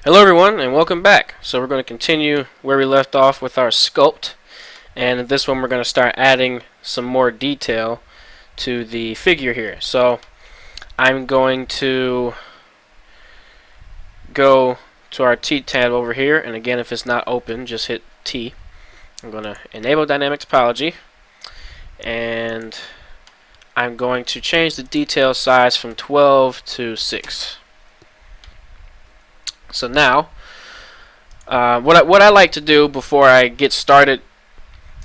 Hello everyone and welcome back. So we're going to continue where we left off with our sculpt, and in this one we're going to start adding some more detail to the figure here. So I'm going to go to our T tab over here, and again, if it's not open, just hit T. I'm going to enable dynamic topology, and I'm going to change the detail size from 12 to 6. So now what I like to do before I get started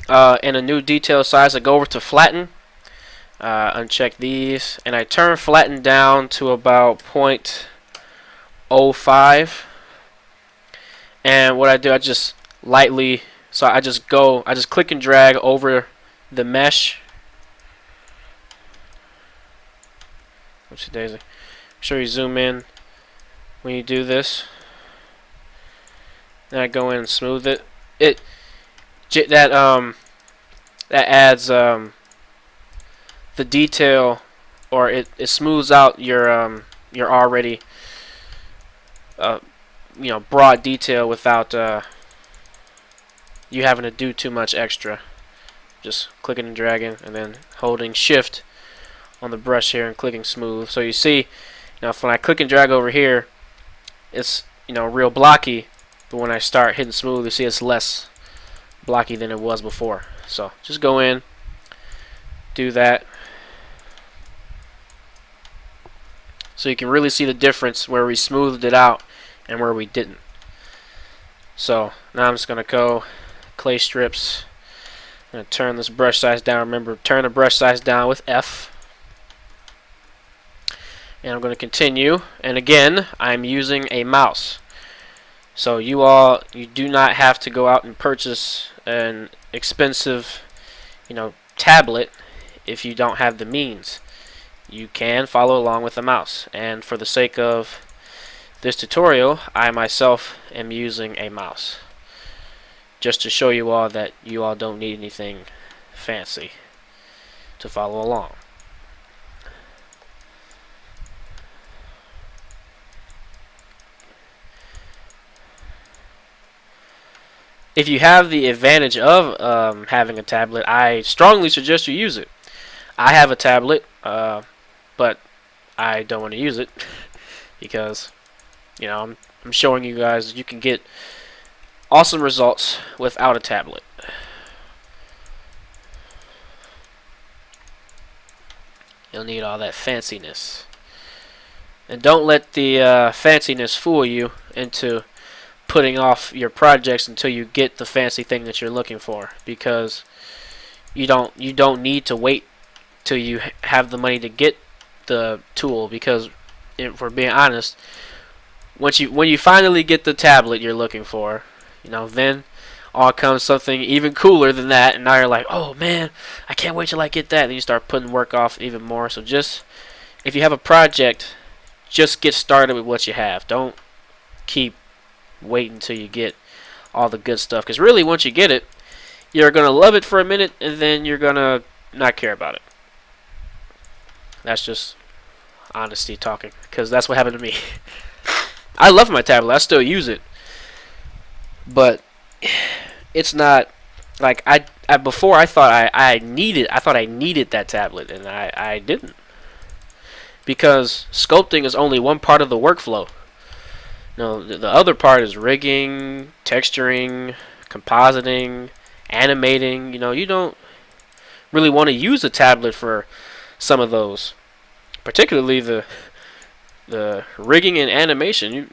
in a new detail size, I go over to flatten, uncheck these, and I turn flatten down to about 0.05. And what I do, I just lightly, I just click and drag over the mesh. What's the daisy? Make sure you zoom in when you do this. Then I go in and smooth it. That adds the detail, or it smooths out your already broad detail without you having to do too much extra. Just clicking and dragging, and then holding Shift on the brush here and clicking smooth. So you see, now when I click and drag over here, it's real blocky. But when I start hitting smooth, you see it's less blocky than it was before. So just go in, do that, so you can really see the difference where we smoothed it out and where we didn't. So now I'm just going to go clay strips. I'm going to turn this brush size down. Remember, turn the brush size down with F. And I'm going to continue. And again, I'm using a mouse. So you do not have to go out and purchase an expensive, tablet if you don't have the means. You can follow along with a mouse. And for the sake of this tutorial, I myself am using a mouse, just to show you all that you all don't need anything fancy to follow along. If you have the advantage of having a tablet, I strongly suggest you use it. I have a tablet, but I don't want to use it because, I'm showing you guys you can get awesome results without a tablet. You'll need all that fanciness. And don't let the fanciness fool you into putting off your projects until you get the fancy thing that you're looking for, because you don't need to wait till you have the money to get the tool, because if we're being honest, when you finally get the tablet you're looking for, then all comes something even cooler than that, and now you're like, oh man, I can't wait till I get that. And you start putting work off even more. So just, if you have a project, just get started with what you have. Don't keep waiting until you get all the good stuff, because really once you get it, you're gonna love it for a minute and then you're gonna not care about it. That's just honesty talking, because that's what happened to me. I love my tablet, I still use it, but it's not like I before. I thought I needed that tablet, and I didn't, because sculpting is only one part of the workflow. The other part is rigging, texturing, compositing, animating. You don't really want to use a tablet for some of those, particularly the rigging and animation.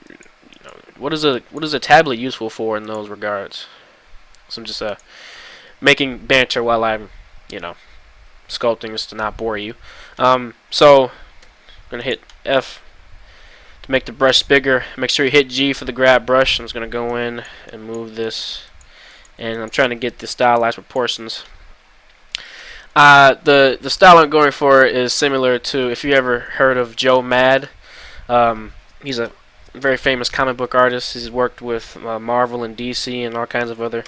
What is a tablet useful for in those regards? So I'm just making banter while I'm sculpting, just to not bore you. So I'm gonna hit F to make the brush bigger. Make sure you hit G for the grab brush. I'm just gonna go in and move this, and I'm trying to get the stylized proportions. The style I'm going for is similar to, if you ever heard of Joe Mad. He's a very famous comic book artist. He's worked with Marvel and DC and all kinds of other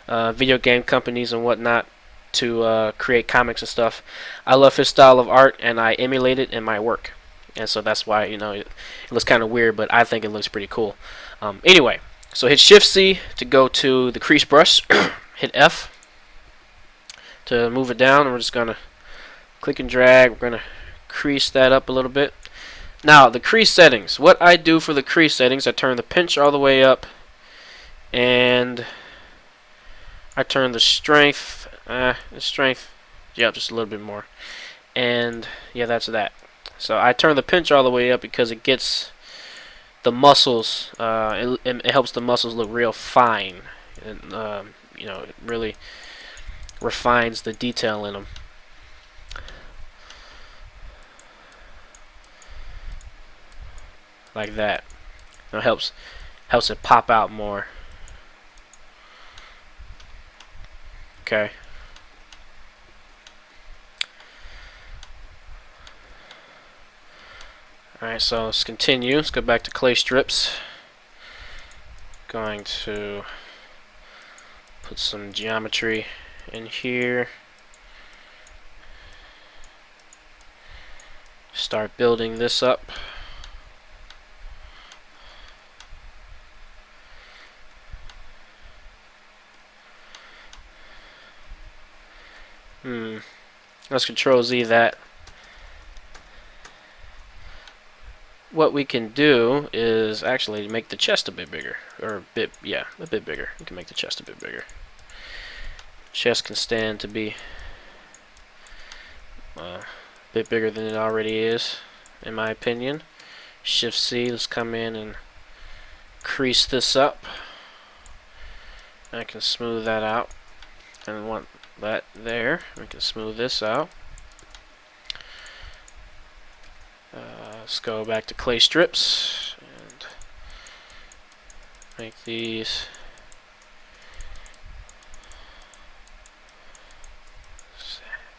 video game companies and whatnot to create comics and stuff. I love his style of art, and I emulate it in my work. and so that's why it looks kind of weird, but I think it looks pretty cool. Anyway, so hit Shift C to go to the crease brush. Hit F to move it down, and we're just gonna click and drag. We're gonna crease that up a little bit. Now the crease settings. What I do for the crease settings, I turn the pinch all the way up, and I turn the strength. Yeah, just a little bit more. And yeah, that's that. So I turn the pinch all the way up because it gets the muscles. It helps the muscles look real fine, and it really refines the detail in them. Like that. It helps it pop out more. Okay. Alright, so let's continue. Let's go back to clay strips. Going to put some geometry in here. Start building this up. Let's Control Z that. What we can do is actually make the chest a bit bigger, or a bit bigger. We can make the chest a bit bigger. Chest can stand to be a bit bigger than it already is, in my opinion. Shift C, let's come in and crease this up. I can smooth that out. I don't want that there. We can smooth this out. Let's go back to clay strips and make these.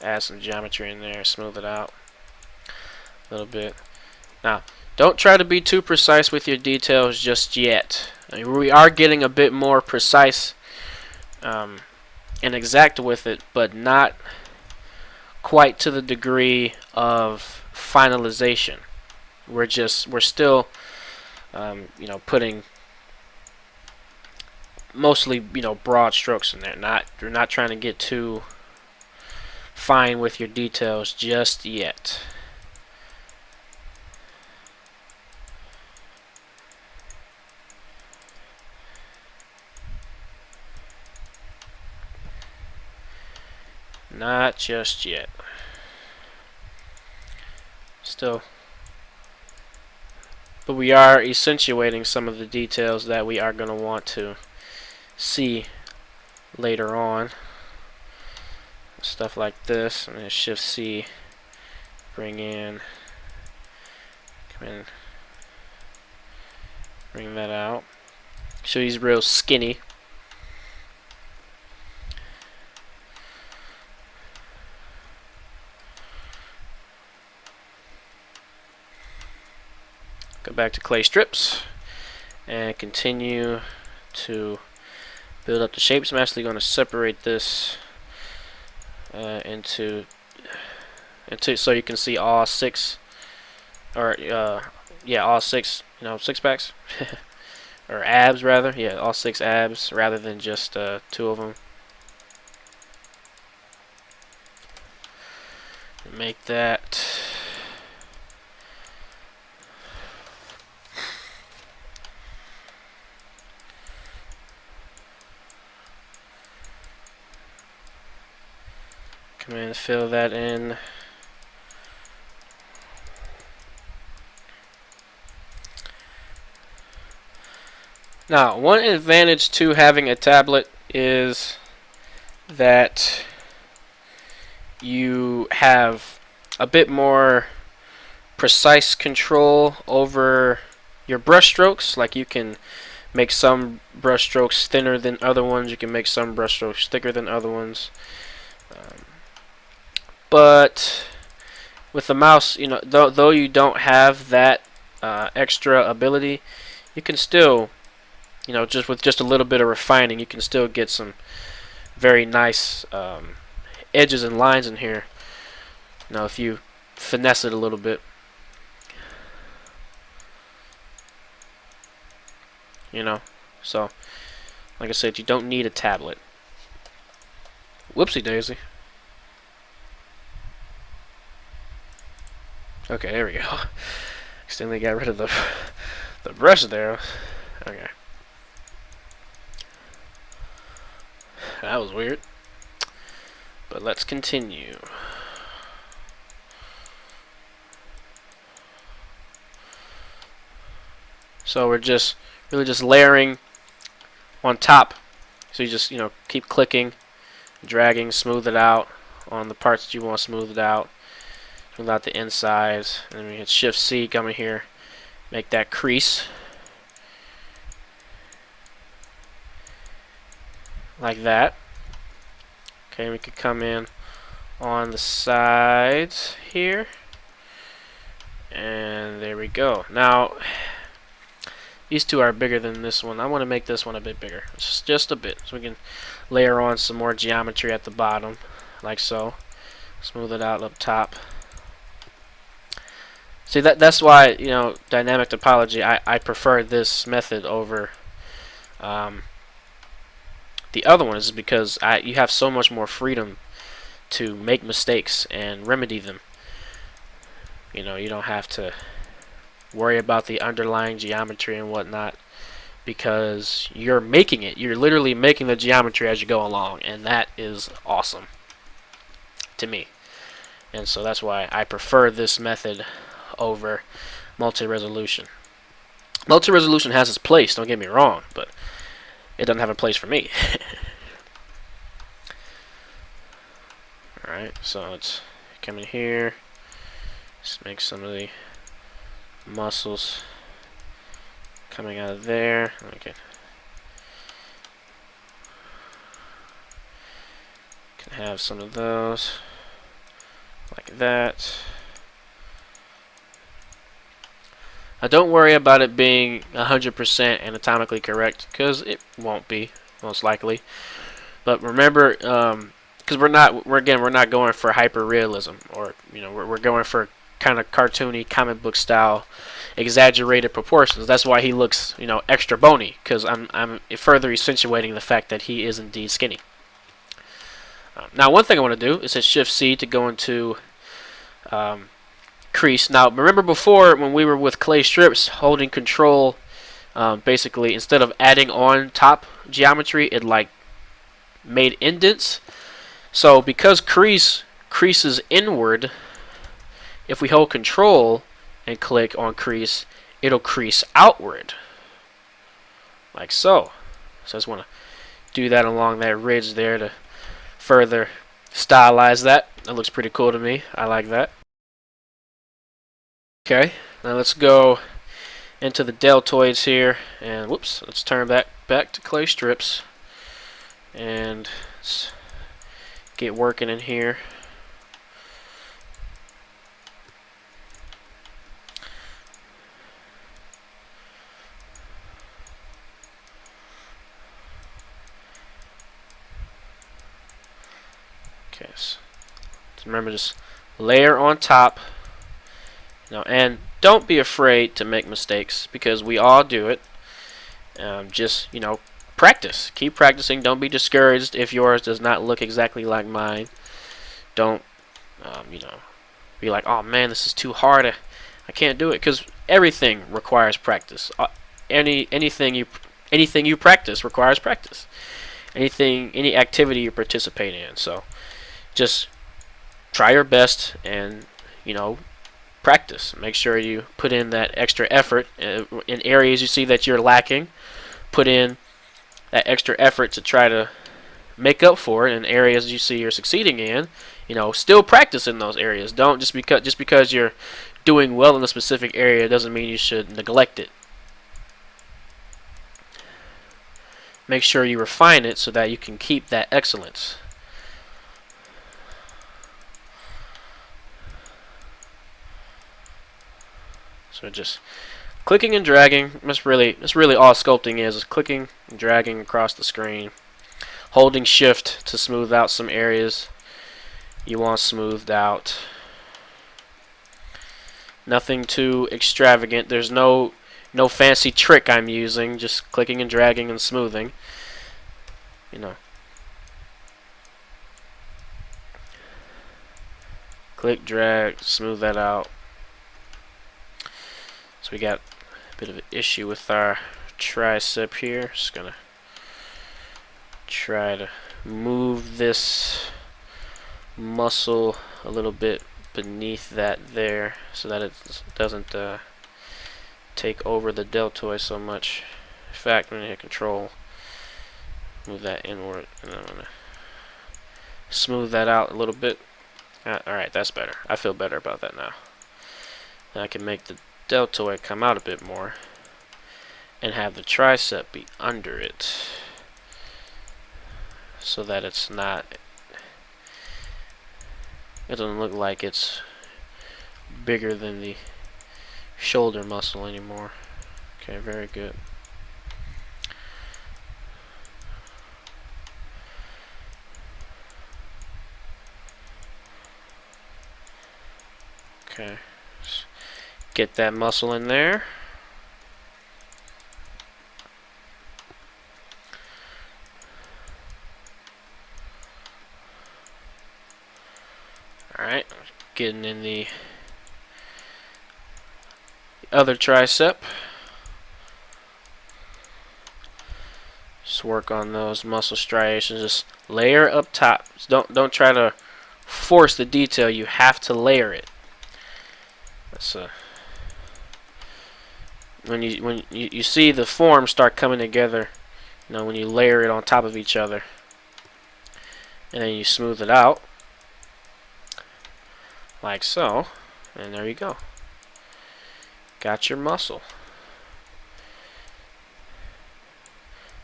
Add some geometry in there, smooth it out a little bit. Now, don't try to be too precise with your details just yet. I mean, we are getting a bit more precise and exact with it, but not quite to the degree of finalization. We're still putting mostly broad strokes in there. You're not trying to get too fine with your details just yet. Not just yet. Still. But we are accentuating some of the details that we are going to want to see later on. Stuff like this. I'm going to Shift C, come in, bring that out. So he's real skinny. Go back to clay strips and continue to build up the shapes. I'm actually going to separate this into so you can see all six, or all six, six packs or abs rather. Yeah, all six abs rather than just two of them. Make that. Come in and fill that in. Now, one advantage to having a tablet is that you have a bit more precise control over your brush strokes. Like, you can make some brush strokes thinner than other ones. You can make some brush strokes thicker than other ones. But with the mouse, though you don't have that extra ability, you can still, just with just a little bit of refining, you can still get some very nice edges and lines in here. If you finesse it a little bit. you know. So, like I said, you don't need a tablet. Whoopsie daisy. Okay, there we go. Accidentally got rid of the brush there. Okay. That was weird. But let's continue. So we're just really just layering on top. So you just, keep clicking, dragging, smooth it out on the parts that you want smoothed out. Smooth out the insides. And then we hit Shift C, come in here, make that crease. Like that. Okay, we could come in on the sides here. And there we go. Now, these two are bigger than this one. I want to make this one a bit bigger. Just a bit. So we can layer on some more geometry at the bottom, like so. Smooth it out up top. See, that's why, dynamic topology, I prefer this method over the other one, is because you have so much more freedom to make mistakes and remedy them. You don't have to worry about the underlying geometry and whatnot, because you're making it. You're literally making the geometry as you go along, and that is awesome to me. And so that's why I prefer this method over multi-resolution. Multi-resolution has its place, don't get me wrong, but it doesn't have a place for me. Alright, so let's come in here, just make some of the muscles coming out of there. Okay. Can have some of those like that. Now don't worry about it being 100% anatomically correct, because it won't be, most likely. But remember, because we're not going for hyper realism, or we're going for kind of cartoony comic book style exaggerated proportions. That's why he looks extra bony, because I'm further accentuating the fact that he is indeed skinny. Now one thing I want to do is hit Shift C to go into crease. Now remember before, when we were with clay strips, holding control, basically instead of adding on top geometry, it like made indents. So because creases inward, if we hold control and click on crease, it'll crease outward, like so. So I just want to do that along that ridge there to further stylize that. That looks pretty cool to me. I like that. Okay, now let's go into the deltoids here, and whoops, let's turn back to clay strips, and let's get working in here. Okay, so remember, just layer on top. And don't be afraid to make mistakes, because we all do it. Just practice. Keep practicing. Don't be discouraged if yours does not look exactly like mine. Don't be like, oh man, this is too hard. I can't do it, because everything requires practice. Anything you practice requires practice. Any activity you participate in. So just try your best and practice. Make sure you put in that extra effort in areas you see that you're lacking. Put in that extra effort to try to make up for it in areas you see you're succeeding in. Still practice in those areas. Don't just because you're doing well in a specific area doesn't mean you should neglect it. Make sure you refine it so that you can keep that excellence. So just clicking and dragging. That's really all sculpting is clicking and dragging across the screen. Holding Shift to smooth out some areas you want smoothed out. Nothing too extravagant. There's no No fancy trick I'm using, just clicking and dragging and smoothing. You know. Click, drag, smooth that out. So we got a bit of an issue with our tricep here. Just gonna try to move this muscle a little bit beneath that there so that it doesn't take over the deltoid so much. In fact, I'm going to hit control, move that inward, and I'm going to smooth that out a little bit. Alright, that's better. I feel better about that now. Now I can make the deltoid come out a bit more and have the tricep be under it so that it's not, it doesn't look like it's bigger than the shoulder muscle anymore. Okay, very good. Okay, get that muscle in there. Alright, getting in the other tricep. Just work on those muscle striations. Just layer up top. Don't try to force the detail. You have to layer it. That's when you see the forms start coming together. You know, when you layer it on top of each other, and then you smooth it out like so, and there you go. Got your muscle.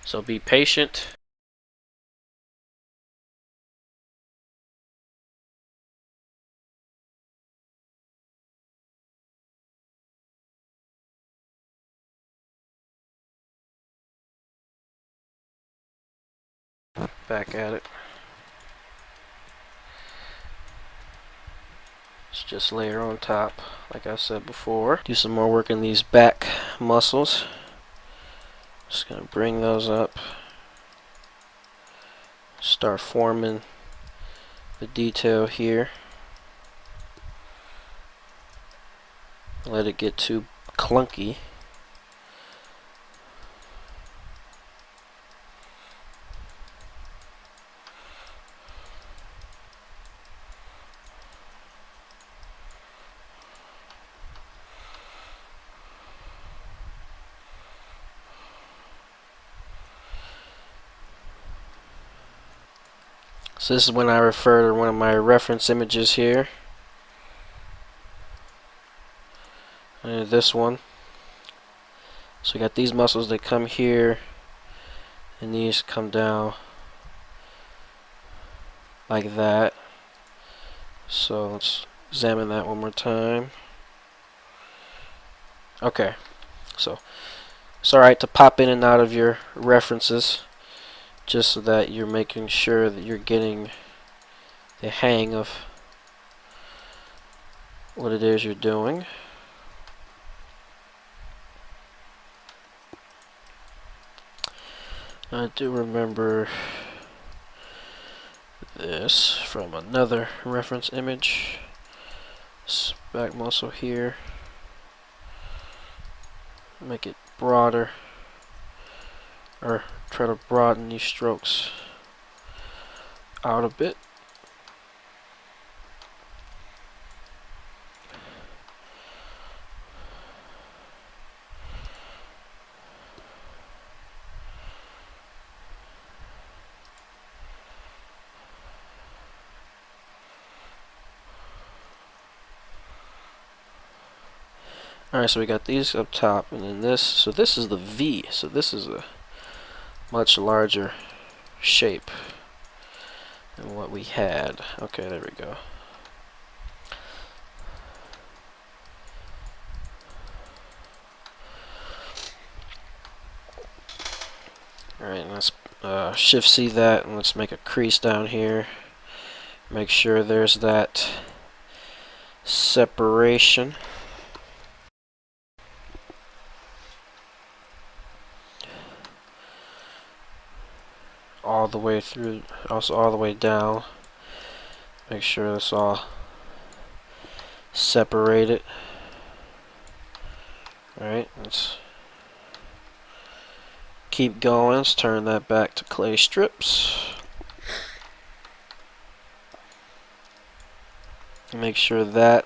So be patient. Back at it. Let's just layer on top, like I said before. Do some more work in these back muscles. Just gonna bring those up. Start forming the detail here. Let it get too clunky. So this is when I refer to one of my reference images here. And this one. So we got these muscles that come here, and these come down like that. So let's examine that one more time. Okay, so it's alright to pop in and out of your references, just so that you're making sure that you're getting the hang of what it is you're doing. I do remember this from another reference image. This back muscle here. Make it broader, or try to broaden these strokes out a bit. Alright, so we got these up top, and then this. So this is the V. So this is a much larger shape than what we had. Okay, there we go. Alright, let's Shift C that, and let's make a crease down here. Make sure there's that separation. all the way through, also all the way down. Make sure it's all separated. Alright, let's keep going. Let's turn that back to clay strips. Make sure that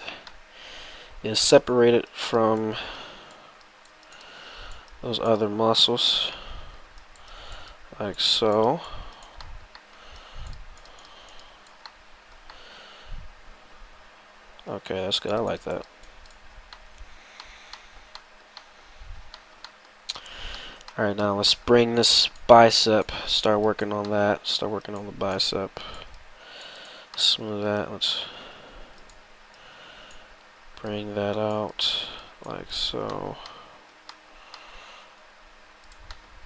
is separated from those other muscles, like so. Okay, that's good. I like that. Alright, now let's bring this bicep, start working on that, start working on the bicep. Smooth that. Let's bring that out like so.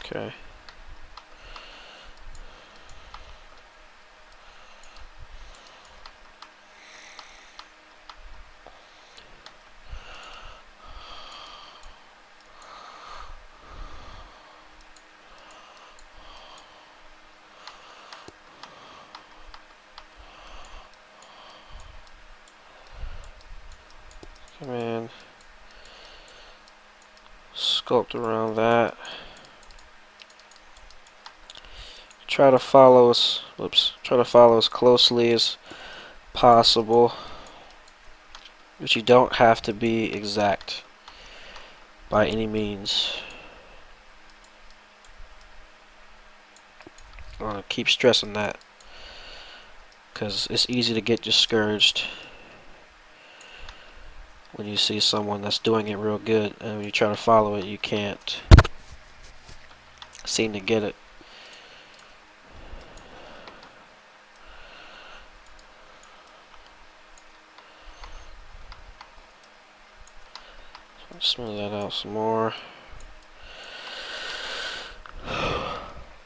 Okay. Come in. Sculpt around that. Try to follow as closely as possible, but you don't have to be exact by any means. I want to keep stressing that because it's easy to get discouraged when you see someone that's doing it real good, and when you try to follow it, you can't seem to get it. Smooth that out some more.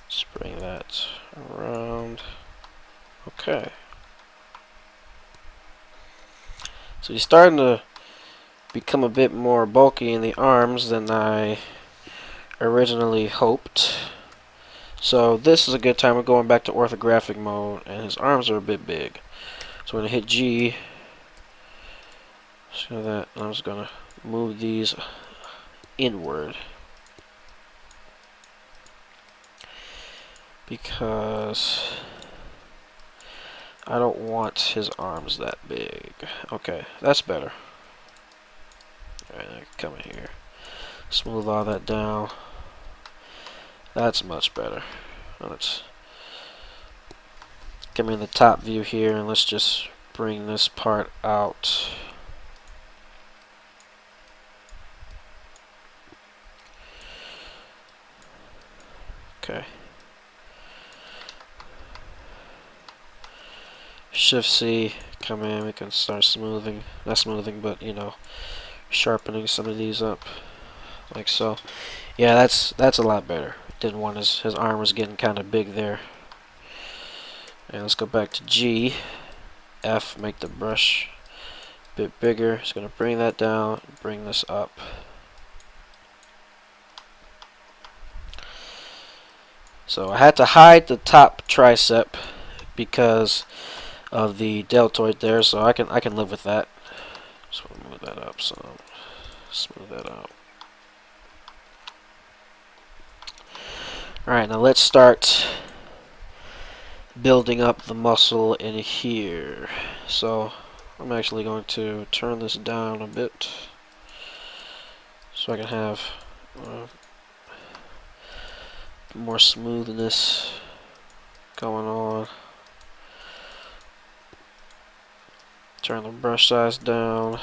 Just bring that around. Okay. So you're starting to become a bit more bulky in the arms than I originally hoped. So this is a good time of going back to orthographic mode, and his arms are a bit big. So I'm going to hit G. So that I'm just going to move these inward, because I don't want his arms that big. Okay, that's better. Alright, I can come in here, smooth all that down. That's much better. Now let's come in the top view here, and let's just bring this part out. Okay. Shift C, come in, we can start smoothing, not smoothing, but you know, sharpening some of these up, like so. Yeah, that's a lot better. Didn't want his arm was getting kind of big there. And let's go back to G, F, make the brush a bit bigger. It's gonna bring that down, bring this up. So I had to hide the top tricep because of the deltoid there, so I can live with that. So I'll move that up, so smooth that out. Alright, now let's start building up the muscle in here. So I'm actually going to turn this down a bit so I can have more smoothness going on. Turn the brush size down.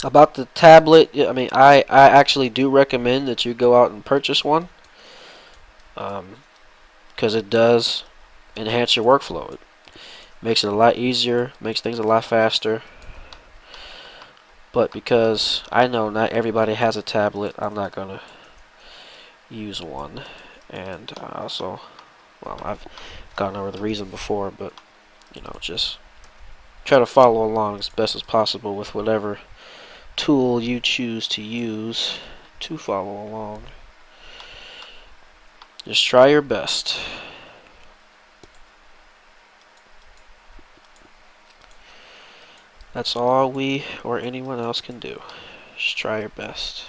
About the tablet, I mean, I actually do recommend that you go out and purchase one, because it does enhance your workflow. It makes it a lot easier, makes things a lot faster. But because I know not everybody has a tablet, I'm not going to use one. And also, well, I've gone over the reason before, but, you know, just try to follow along as best as possible with whatever tool you choose to use to follow along. Just try your best. That's all we or anyone else can do. Just try your best.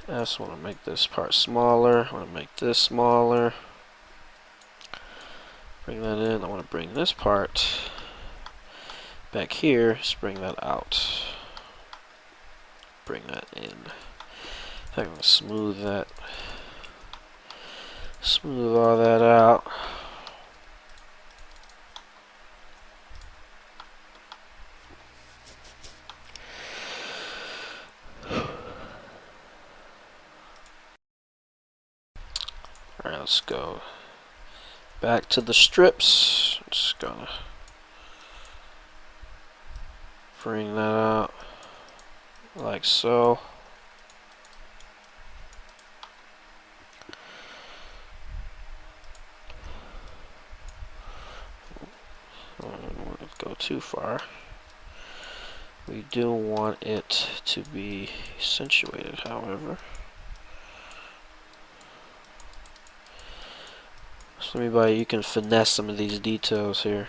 I just want to make this part smaller. I want to make this smaller. Bring that in. I want to bring this part back here. Just bring that out. Bring that in. I'm going to smooth that. Smooth all that out. Alright, let's go back to the strips. I'm just gonna bring that out like so. I don't want to go too far. We do want it to be accentuated, however. So maybe you can finesse some of these details here.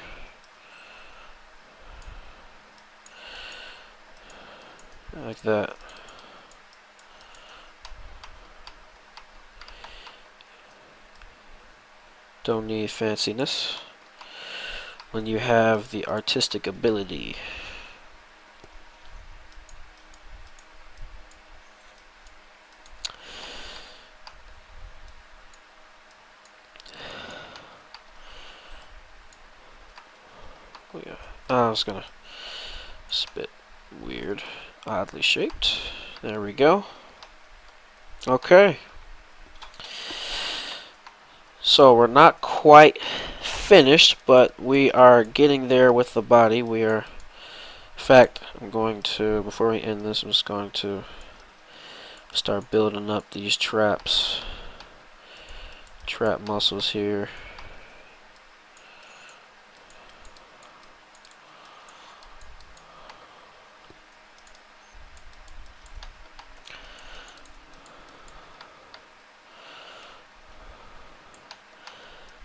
Like that. Don't need fanciness when you have the artistic ability. I was gonna spit weird, oddly shaped. There we go. Okay. So we're not quite finished, but we are getting there with the body. We are, in fact, I'm going to, before we end this, I'm just going to start building up these traps. Trap muscles here.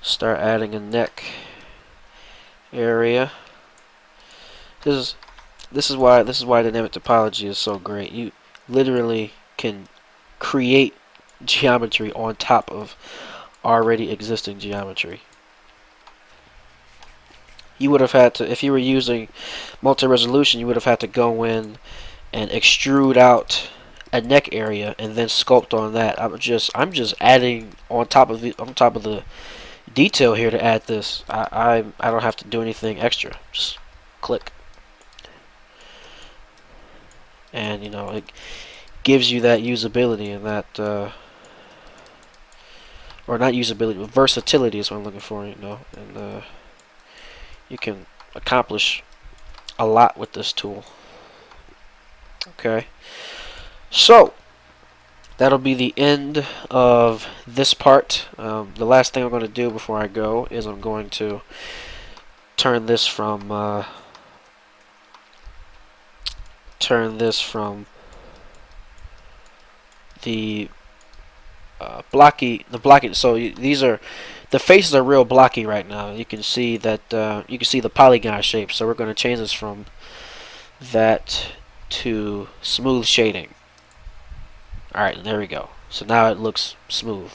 Start adding a neck area. This is why dynamic topology is so great. You literally can create geometry on top of already existing geometry. You would have had to, if you were using multi-resolution, you would have had to go in and extrude out a neck area and then sculpt on that. I'm just adding on top of the detail here to add this. I don't have to do anything extra. Just click, and you know, it gives you that usability and that or not usability, but versatility is what I'm looking for. You know, and you can accomplish a lot with this tool. Okay, so that'll be the end of this part. The last thing I'm going to do before I go is I'm going to turn this from the blocky. So these are, the faces are real blocky right now. You can see that you can see the polygon shape. So we're going to change this from that to smooth shading. Alright, there we go. So now it looks smooth.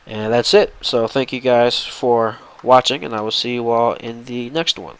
And that's it. So thank you guys for watching, and I will see you all in the next one.